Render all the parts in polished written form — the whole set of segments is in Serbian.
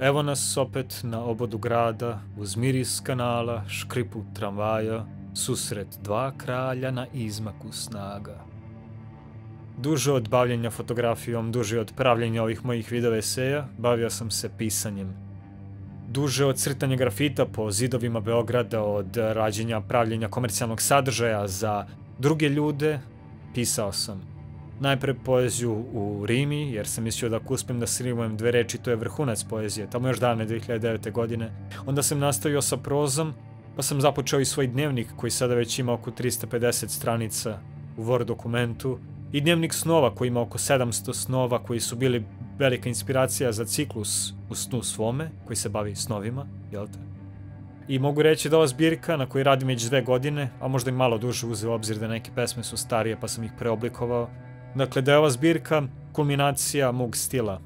Evo nas opet na obodu grada, uz miris kanala, škripu tramvaja, susret dva kralja na izmaku snaga. Duže od bavljenja fotografijom, duže od pravljenja ovih mojih video eseja, bavio sam se pisanjem. Duže od crtanja grafita po zidovima Beograda, od rađenja pravljenja komercijalnog sadržaja za druge ljude, pisao sam. Najpre poeziju u rimi, jer sam mislio da ako uspem da srimujem dve reči, to je vrhunac poezije, tamo još davne 2009. godine. Onda sam nastavio sa prozom, pa sam započeo i svoj dnevnik, koji sada već ima oko 350 stranica u Word dokumentu, i dnevnik snova koji ima oko 700 snova koji su bili velika inspiracija za ciklus U snu svome, koji se bavi snovima, jel te? I mogu reći da ova zbirka na kojoj radim već 2 godine, a možda i malo duže uzeo u obzir da neke pesme su starije pa sam ih preoblikovao, dakle da je ova zbirka kulminacija mog stila.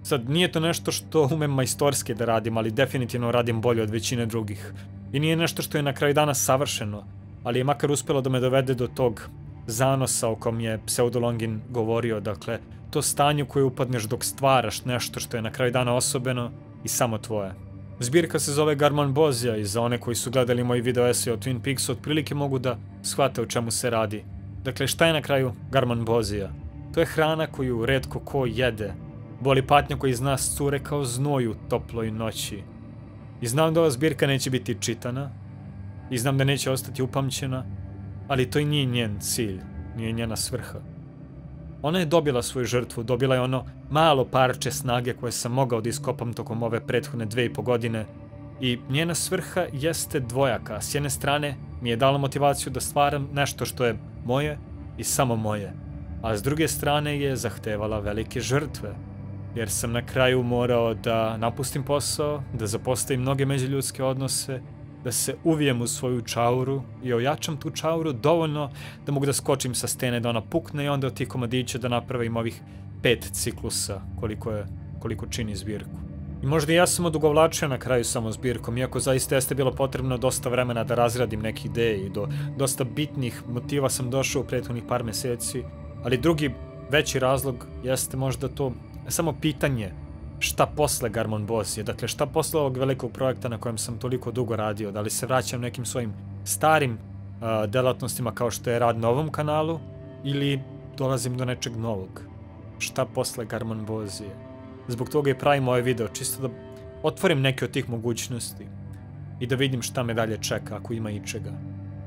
Sad, nije to nešto što umem majstorski da radim, ali definitivno radim bolje od većine drugih. I nije nešto što je na kraju dana savršeno, ali je makar uspelo da me dovede do tog zanosa o kom je Pseudolongin govorio, dakle, to stanje u koje upadneš dok stvaraš nešto što je na kraju dana osobeno i samo tvoje. Zbirka se zove Garmonbozija i za one koji su gledali moj video esej o Twin Peaksu otprilike mogu da shvate o čemu se radi. Dakle, šta je na kraju Garmonbozija? To je hrana koju retko ko jede. Boli patnja koji iz nas cure kao znoj u toploj noći. I znam da ova zbirka neće biti čitana, i znam da neće ostati upamćena, ali to i nije njen cilj, nije njena svrha. Ona je dobila svoju žrtvu, dobila je ono malo parče snage koje sam mogao da iskopam tokom ove prethodne 2,5 godine, i njena svrha jeste dvojaka. S jedne strane mi je dala motivaciju da stvaram nešto što je moje i samo moje, a s druge strane je zahtevala velike žrtve, jer sam na kraju morao da napustim posao, da zapostavim mnoge međuljudske odnose, da se uvijem u svoju čauru i ojačam tu čauru dovoljno da mogu da skočim sa stene, da ona pukne i onda od tih komadića da napravim ovih 5 ciklusa koliko čini zbirku. I možda i ja sam odugovlačio na kraju samo zbirkom, iako zaista jeste bilo potrebno dosta vremena da razradim neke ideje i do dosta bitnih motiva sam došao u prethodnih par meseci, ali drugi veći razlog jeste možda to samo pitanje šta posle Garmonbozije, dakle šta posle ovog velikog projekta na kojem sam toliko dugo radio, da li se vraćam nekim svojim starim delatnostima kao što je rad na ovom kanalu ili dolazim do nečeg novog. Šta posle Garmonbozije? Zbog toga i pravim ovaj video, čisto da otvorim neke od tih mogućnosti i da vidim šta me dalje čeka, ako ima ičega.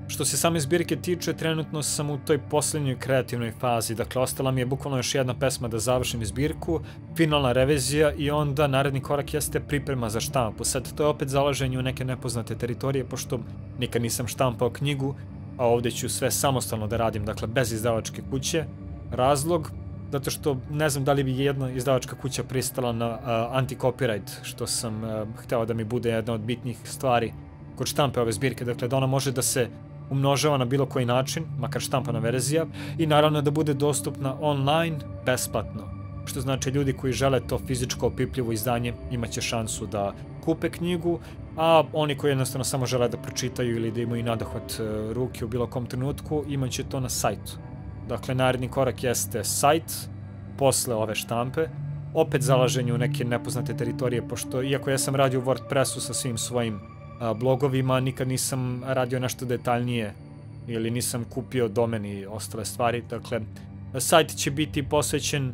Što se same zbirke tiče, trenutno sam u toj posljednjoj kreativnoj fazi, dakle ostala mi je bukvalno još jedna pesma da završim zbirku, finalna revizija i onda naredni korak jeste priprema za štampu. Sad to je opet zalaženje u neke nepoznate teritorije, pošto nikad nisam štampao knjigu, a ovdje ću sve samostalno da radim, dakle bez izdavačke kuće. Razlog? Zato što ne znam da li bi jedna izdavačka kuća pristala na anti-copyright, što sam hteo da mi bude jedna od bitnih stvari kod štampe ove zbirke, dakle da ona može da se umnožava na bilo koji način, makar štampana verzija, i naravno da bude dostupna online besplatno, što znači ljudi koji žele to fizičko opipljivo izdanje imaće šansu da kupe knjigu, a oni koji jednostavno samo žele da pročitaju ili da imaju nadohvat ruke u bilo kom trenutku imaće to na sajtu. Dakle, naredni korak jeste sajt posle ove štampe, opet zalaženje u neke nepoznate teritorije, pošto iako ja sam radio u WordPressu sa svim svojim blogovima, nikad nisam radio nešto detaljnije ili nisam kupio domen i ostale stvari, dakle sajt će biti posvećen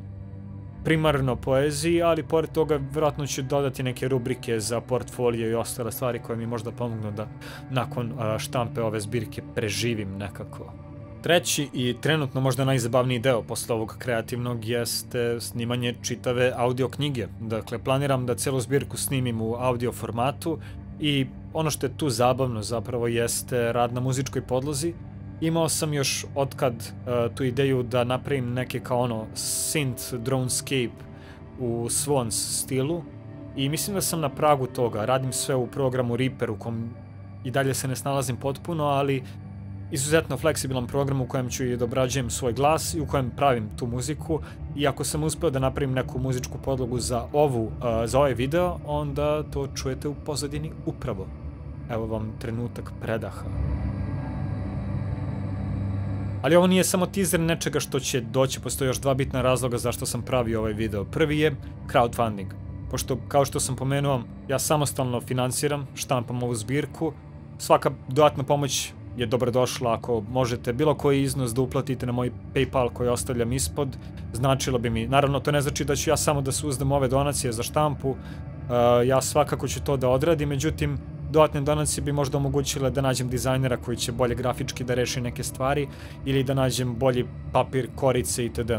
primarno poeziji, ali pored toga vjerojatno ću dodati neke rubrike za portfolio i ostale stvari koje mi možda pomognu da nakon štampe ove zbirke preživim nekako. Treći i trenutno možda najzabavniji deo posle ovog kreativnog jeste snimanje čitave audio knjige. Dakle, planiram da celu zbirku snimim u audio formatu i ono što je tu zabavno zapravo jeste rad na muzičkoj podlozi. Imao sam još otkad tu ideju da napravim neke kao ono synth dronescape u Swans stilu i mislim da sam na pragu toga. Radim sve u programu Reaper u kom i dalje se ne snalazim potpuno, ali izuzetno fleksibilan program u kojem ću i obrađujem svoj glas i u kojem pravim tu muziku, i ako sam uspeo da napravim neku muzičku podlogu za ovaj video, onda to čujete u pozadini upravo. Evo vam trenutak predaha. Ali ovo nije samo teaser nečega što će doći, postoje još 2 bitna razloga zašto sam pravio ovaj video. Prvi je crowdfunding. pošto kao što sam pomenuo, ja samostalno financiram, štampam ovu zbirku. Svaka dodatna pomoć je dobrodošla. Ako možete bilo koji iznos da uplatite na moj PayPal koji ostavljam ispod, značilo bi mi. Naravno, to ne znači da ću ja samo da se uzdam ove donacije za štampu. Ja svakako ću to da odradim, međutim, dodatne donacije bi možda omogućile da nađem dizajnera koji će bolje grafički da reši neke stvari ili da nađem bolji papir, korice itd.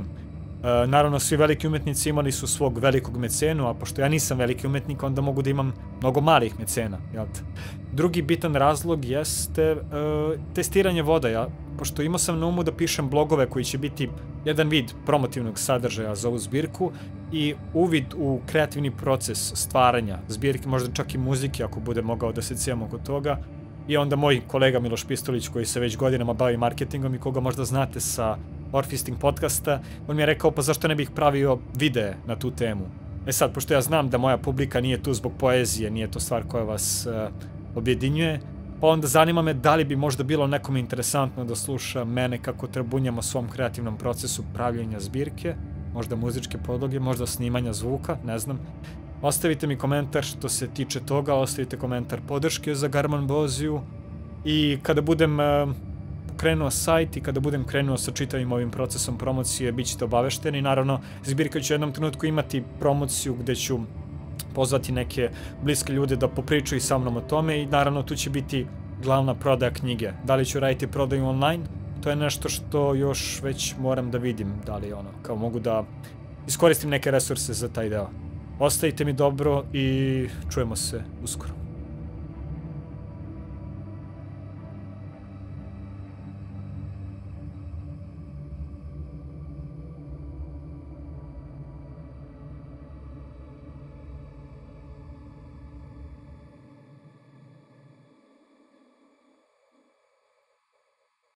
Naravno, svi veliki umetnici imali su svog velikog mecenu, a pošto ja nisam veliki umetnik, onda mogu da imam mnogo malih mecena. Drugi bitan razlog jeste testiranje voda. Pošto imao sam na umu da pišem blogove koji će biti jedan vid promotivnog sadržaja za ovu zbirku i uvid u kreativni proces stvaranja zbirke, možda čak i muzike ako bude mogao da se cijem oko toga. I onda moj kolega Miloš Pistolić, koji se već godinama bavi marketingom i koga možda znate sa Orfisting podcasta, on mi je rekao pa zašto ne bih pravio videe na tu temu. Sad, pošto ja znam da moja publika nije tu zbog poezije, nije to stvar koja vas objedinjuje, pa onda zanima me da li bi možda bilo nekome interesantno da sluša mene kako trabunjam o svom kreativnom procesu pravljenja zbirke, možda muzičke podloge, možda snimanja zvuka, ne znam. Ostavite mi komentar što se tiče toga, ostavite komentar podrške za Garmonboziju i kada budem krenuo sajt i kada budem krenuo sa čitavim ovim procesom promocije, bit ćete obavešteni. Naravno, zbirka će u jednom trenutku imati promociju gde ću pozvati neke bliske ljude da popričaju sa mnom o tome i naravno tu će biti glavna prodaja knjige. Da li ću raditi prodaju online? To je nešto što još već moram da vidim, da li kao mogu da iskoristim neke resurse za taj deo. Ostavite mi dobro i čujemo se uskoro.